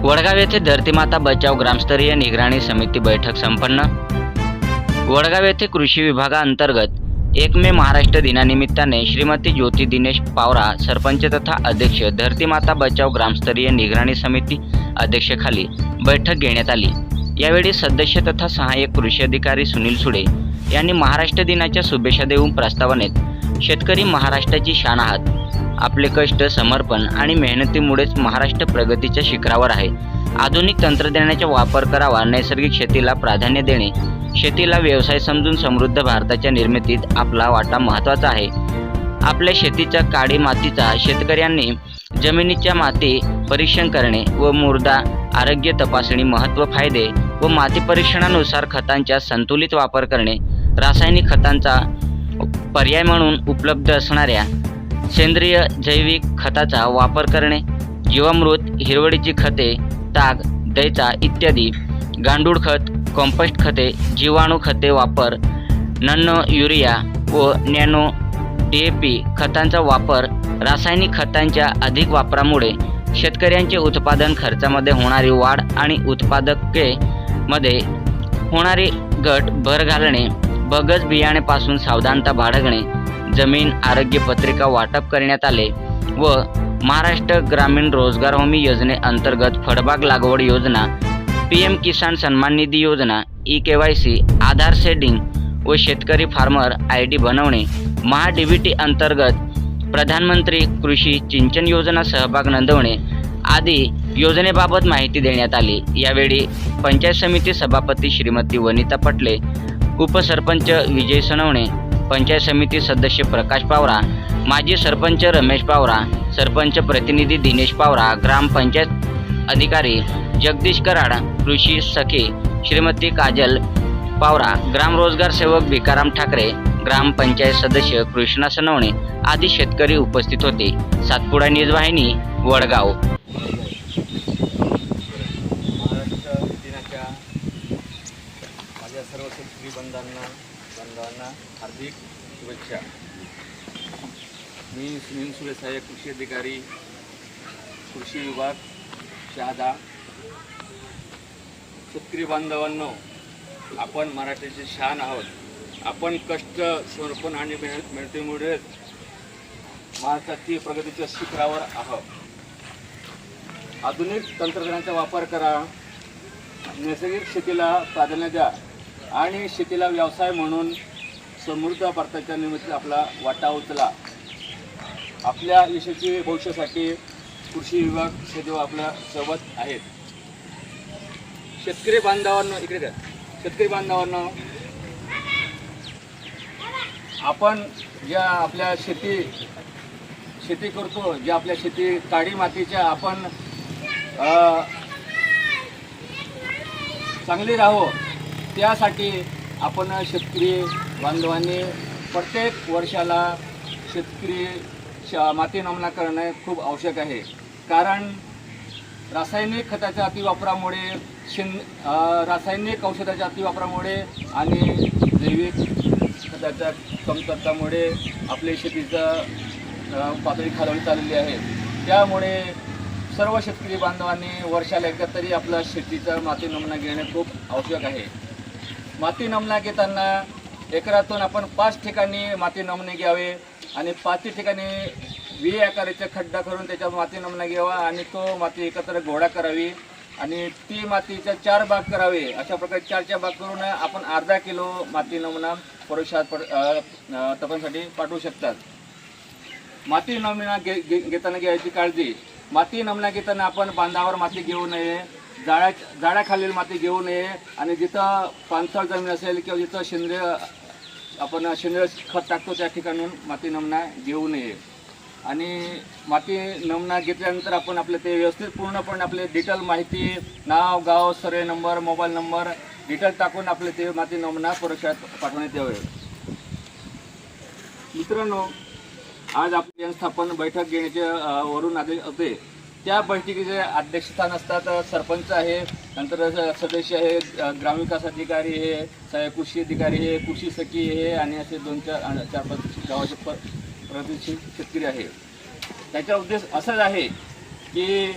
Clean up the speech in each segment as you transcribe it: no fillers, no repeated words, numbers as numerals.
वडगाव येथे धरतीमाता बचाव ग्रामस्तरीय निगराणी समिती बैठक संपन्न। वडगाव येथे कृषी विभागाअंतर्गत 1 मे महाराष्ट्र दिनानिमित्ताने श्रीमती ज्योती दिनेश पावरा सरपंच तथा अध्यक्ष धरतीमाता बचाव ग्रामस्तरीय निगराणी समिती अध्यक्षाखाली बैठक घेण्यात आली। यावेळी सदस्य तथा सहाय्यक कृषी अधिकारी सुनील सुडे यांनी महाराष्ट्र दिनाच्या शुभेच्छा देऊन प्रस्तावनेत शेतकरी महाराष्ट्राची शान आहात, आपले कष्ट, समर्पण आणि मेहनतीमुळेच महाराष्ट्र प्रगतीच्या शिखरावर आहे। आधुनिक तंत्रज्ञानाचा वापर करावा, नैसर्गिक शेतीला प्राधान्य देणे, शेतीला व्यवसाय समजून समृद्ध भारताच्या निर्मितीत आपला वाटा महत्त्वाचा आहे। आपल्या शेतीच्या काळी मातीचा शेतकऱ्यांनी जमिनीच्या माती परीक्षण करणे व मृदा आरोग्य तपासणी, महत्त्व, फायदे व माती परीक्षणानुसार खतांचा संतुलित वापर करणे, रासायनिक खतांचा पर्याय म्हणून उपलब्ध असणाऱ्या सेंद्रिय जैविक खताचा वापर करणे, जीवामृत, हिरवळीची खते, ताग, दैचा इत्यादी, गांडूळ खत, कंपोस्ट खते, जीवाणू खते वापर, नॅनो युरिया व नॅनो DAP खतांचा वापर, रासायनिक खतांच्या अधिक वापरामुळे शेतकऱ्यांचे उत्पादन खर्चामध्ये होणारी वाढ आणि उत्पादकतेमध्ये होणारी घट भर घालणे, बोगस बियाण्यापासून सावधानता बाळगणे, जमीन आरोग्य पत्रिका वाटप करण्यात आले व महाराष्ट्र ग्रामीण रोजगार हमी योजनेअंतर्गत फळबाग लागवड योजना, PM किसान सन्मान निधी योजना, eKYC, आधार सेटिंग व शेतकरी फार्मर ID बनवणे, DBT अंतर्गत प्रधानमंत्री कृषी सिंचन योजना सहभाग नोंदवणे आदी योजनेबाबत माहिती देण्यात आली। यावेळी पंचायत समिती सभापती श्रीमती वनिता पटले, उपसरपंच विजय सोनवणे, पंचायत समिती सदस्य प्रकाश पावरा, माजी सरपंच रमेश पावरा, सरपंच प्रतिनिधी दिनेश पावरा, ग्रामपंचायत अधिकारी जगदीश कराड, कृषी सखी श्रीमती काजल पावरा, ग्राम रोजगार सेवक भिकाराम ठाकरे, ग्रामपंचायत सदस्य कृष्णा सोनवणे आदी शेतकरी उपस्थित होते। सातपुडा न्यूज वाहिनी, वडगाव। महाराष्ट्र दिनाच्या माझ्या सर्व शेतकरी बांधवांना हार्दिक शुभेच्छा। मी सुनील सुडे, सहाय्यक कृषी अधिकारी, कृषी विभाग, शहादा। शेतकरी बांधवांनो, आपण मराठीची शान आहोत। आपण कष्ट, समर्पण आणि मेहनतीमुळे महाराष्ट्रातील प्रगतीच्या शिखरावर आहोत। आधुनिक तंत्रज्ञानाचा वापर करा, नैसर्गिक शेतीला प्राधान्य द्या आणि शेतीला व्यवसाय म्हणून समृद्ध भारताच्या निर्मितीत आपला वाटा उचला। आपल्या यशस्वी भविष्यासाठी कृषी विभाग सदैव आपल्या सोबत आहेत। शेतकरी बांधवांनो, इकडे द्या। शेतकरी बांधवांनो, आपण ज्या आपल्या शेती करतो, ज्या आपल्या शेती काळी मातीच्या आपण चांगली राहो, त्यासाठी आपण शेतकरी बांधवांनी प्रत्येक वर्षाला माती नमुना करणे खूप आवश्यक आहे। कारण रासायनिक खताच्या अतिवापरामुळे, रासायनिक औषधाच्या अतिवापरामुळे आणि जैविक खताच्या कमतरतामुळे आपल्या शेतीचं पातळी खालावली चाललेली आहे। त्यामुळे सर्व शेतकरी बांधवांनी वर्षाला एकदा तरी आपला शेतीचा माती नमुना घेणे खूप आवश्यक आहे। माती नमुना घेताना एकरातून आपण 5 ठिकाणी माती नमुने घ्यावे आणि 5 ठिकाणी V आकाराचा खड्डा करून त्याच्या माती नमुना घ्यावा आणि तो माती एकत्र गोळा करावी आणि ती मातीच्या 4 भाग करावे। अशा प्रकारे 4 भाग करून आपण अर्धा किलो माती नमुना प्रयोगशाळेत तपासणीसाठी पाठवू शकतात। माती नमुना घेताना घ्यायची काळजी, माती नमुना घेताना आपण बांधावर माती घेऊ नये, झाडाखालील माती घेऊ नये आणि जिथं पाणथळ जमीन असेल किंवा जिथं सेंद्रिय खत टाकतो त्या ठिकाणून माती नमुना घेऊ नये। आणि माती नमुना घेतल्यानंतर आपण आपले ते व्यवस्थित पूर्णपणे आपले डिटेल माहिती, नाव, गाव, survey number, mobile number detail टाकून आपले ते माती नमुना प्रयोगशाळेत पाठवण्यात यावे। मित्रांनो, आज आपली व्यवस्थापन बैठक घेण्याचे वरून आदेश होते। त्या बैठकीचे अध्यक्षस्थान असतात सरपंच आहे, नंतर सदस्य आहे, ग्रामविकास अधिकारी आहे, सहाय्यक कृषी अधिकारी आहे, कृषी सखी आहे आणि असे 2-4-5 गावाचे प्रगतीशील शेतकरी आहे। त्याचा उद्देश असाच आहे की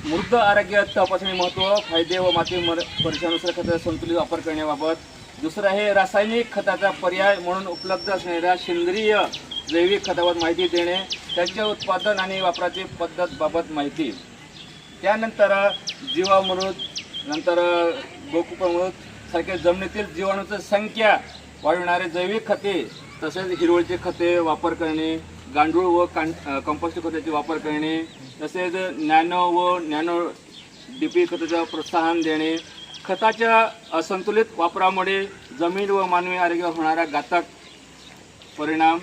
मृद आरोग्य तपासणी महत्त्व, फायदे व माती परिक्षणानुसार खताचा संतुलित वापर करण्याबाबत. दुसरं आहे रासायनिक खताचा पर्याय म्हणून उपलब्ध असणाऱ्या सेंद्रिय जैविक खतावर माहिती देणे, त्यांचे उत्पादन आणि वापराची पद्धतबाबत माहिती. त्यानंतर जीवामृत, नंतर गोकुपामृत सारखे जमिनीतील जीवाणूची संख्या वाढवणारे जैविक खते, तसेच हिरवळीचे खते वापर करणे, गांडूळ व कंपोस्ट खताचे वापर करणे, तसेच नॅनो व नॅनो डीपी खताचं प्रोत्साहन देणे. खताच्या असंतुलित वापरामुळे जमीन व मानवी आरोग्यावर होणारा घातक परिणाम,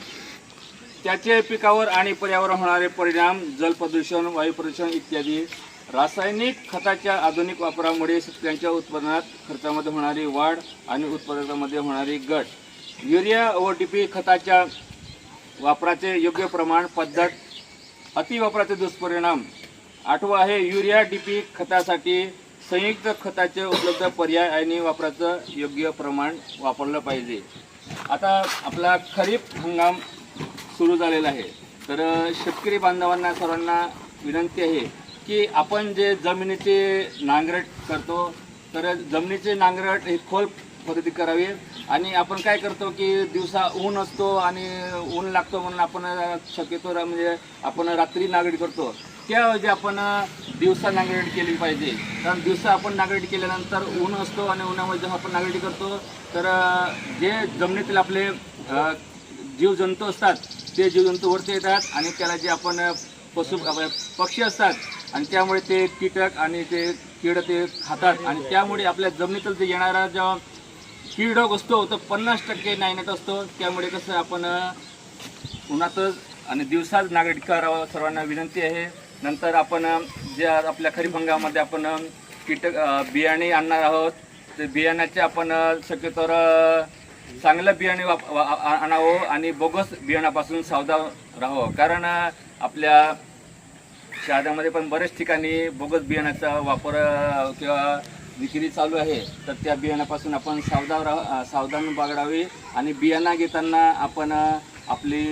त्याचे पिकावर आणि पर्यावरणावर होणारे परिणाम, जलप्रदूषण, वायू प्रदूषण इत्यादी. रासायनिक खताच्या आधुनिक वापरामुळे शेतकऱ्यांच्या उत्पादनात खर्चामध्ये होणारी वाढ आणि उत्पादनामध्ये होणारी घट. युरिया व डीपी खताच्या वापराचे योग्य प्रमाण, पद्धत, अतिवापराचे दुष्परिणाम. 8वं आहे युरिया डीपी खतासाठी संयुक्त खताचे उपलब्ध पर्याय आणि वापराचं योग्य प्रमाण वापरलं पाहिजे. आता आपला खरीप हंगाम सुरू झालेला आहे, तर शेतकरी बांधवांना सर्वांना विनंती आहे की आपण जे जमिनीचे नांगरट करतो, तर जमिनीचे नांगरट हे खोल पद्धती करावी. आणि आपण काय करतो की दिवसा ऊन असतो आणि ऊन लागतो म्हणून आपण शक्यतो म्हणजे आपण रात्री नांगरट करतो, त्याऐवजी आपण दिवसा नांगरट केली पाहिजे. कारण दिवसा आपण नांगरट केल्यानंतर ऊन असतो आणि उन्हामध्ये जेव्हा आपण नांगरटी करतो तर जे जमिनीतील आपले जीवजंतू असतात ते जीवजंतू वरती येतात आणि त्याला जे आपण पक्षी असतात आणि त्यामुळे ते कीटक आणि ते कीड ते खातात आणि त्यामुळे आपल्या जमिनीतील जे येणारा जो कीड रोग असतो तो 50% नायनाट असतो. त्यामुळे कसं आपण उन्हातच आणि दिवसाच नांगरटी करावं सर्वांना विनंती आहे. नंतर आपण जे आपल्या खरीप हंगामामध्ये आपण बियाणे आणणार आहोत, ते बियाण्याचे आपण शक्यतोवर चांगलं बियाणे आणावं आणि बोगस बियाण्यापासून सावधान राहावं. कारण आपल्या शहरामध्ये पण बरेच ठिकाणी बोगस बियाण्याचा वापर किंवा विक्री चालू आहे, तर त्या बियाण्यापासून आपण सावधान बाळगावी. आणि बियाणा घेताना आपण आपली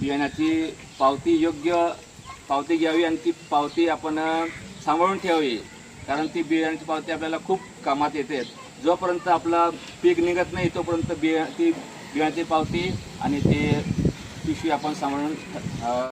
बियाण्याची योग्य पावती घ्यावी आणि ती पावती आपण सांभाळून ठेवावी. कारण ती बियाण्याची पावती आपल्याला खूप कामात येते. जोपर्यंत आपला पीक निघत नाही तोपर्यंत ती बियाण्याची पावती आणि ते पिशवी आपण सांभाळून